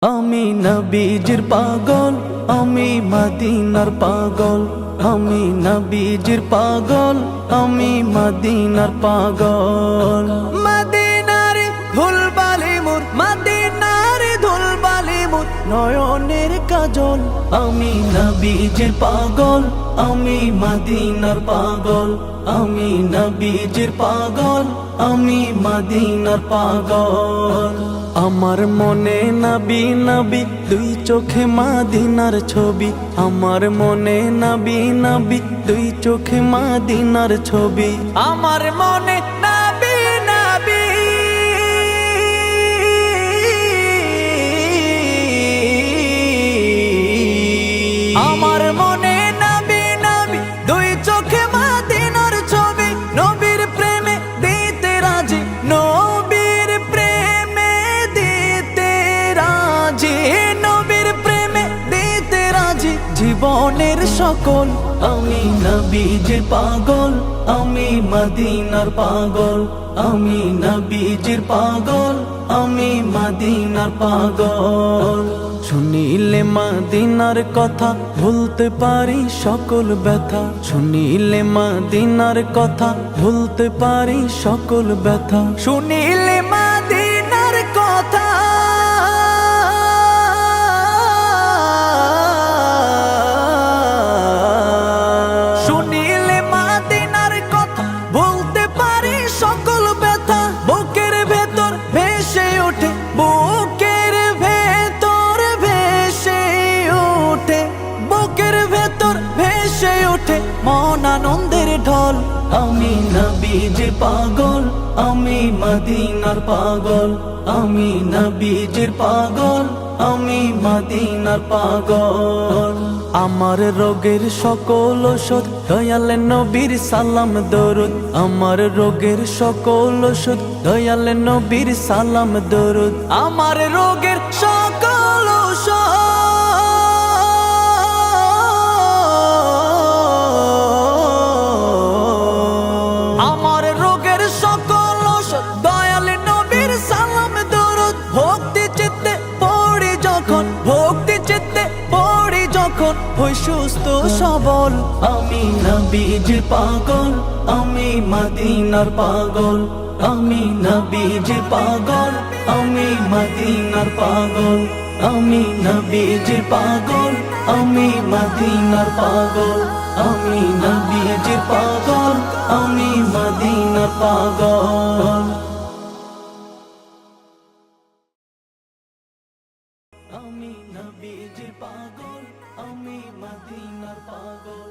আমি নবীজির পাগল, আমি মদিনার পাগল। আমি নবীজির পাগল, আমি মদিনার পাগল। মদিনার ধুলবালি মোর, মদিনার ধুলবালি মোর নয়নের কাজল। আমি নবীজির পাগল, আমি মদিনার পাগল। আমি নবীজির পাগল, আমি মদিনার পাগল। আমার মনে নবী নবী, দুই চোখে মদিনার ছবি। আমার মনে নবী নবী, দুই চোখে মদিনার ছবি। আমার মনে নবী নবী, আমার মনে নবী নবী, দুই চোখে মদিনার ছবি। নবীর প্রেমে দিতে রাজি, নবীর প্রেমে দিতে রাজি, নবীর প্রেমে দিতে রাজি জীবনের সকল। আমি নবীজির পাগল, আমি মদিনার পাগল। আমি নবীজির পাগল, আমি মদিনার পাগল। শুনিলে মদিনার কথা ভুলতে পারি সকল ব্যথা। শুনিলে মদিনার কথা ভুলতে পারি সকল ব্যথা। শুনিলে মদিনার কথা, শুনিলে মদিনার কথা ভুলতে পারি সকল ব্যথা। বুকের ভেতর ভেসে ওঠে, বুকের ভেতর ভেসে ওঠে, বুকের ভেতর ভেসে ওঠে মন আনন্দের ঢল। আমি নবীজির পাগল, আমি মদিনার পাগল। আমি নবীজির পাগল, আমি মদিনার পাগল। আমার রোগের সকল ওষুধ দয়াল নবীর সালাম দরুদ। আমার রোগের সকল ওষুধ দয়াল নবীর সালাম দরুদ। আমার রোগের সকল ওষুধ, আমার রোগের সকল ওষুধ দয়াল নবীর সালাম দরুদ। ভক্তি চিত্তে পড়ি যখন, ভক্তি চিত্তে পড়ি যখন হই সুস্থ সবল। আমি নবীজির পাগল, আমি মদিনার পাগল। আমি নবীজির পাগল, আমি মদিনার পাগল। আমি নবীজির পাগল, আমি মদিনার পাগল। আমি নবীজির পাগল, আমি মদিনার পাগল। আমি নবীজির পাগল, আমি মদিনার পাগল।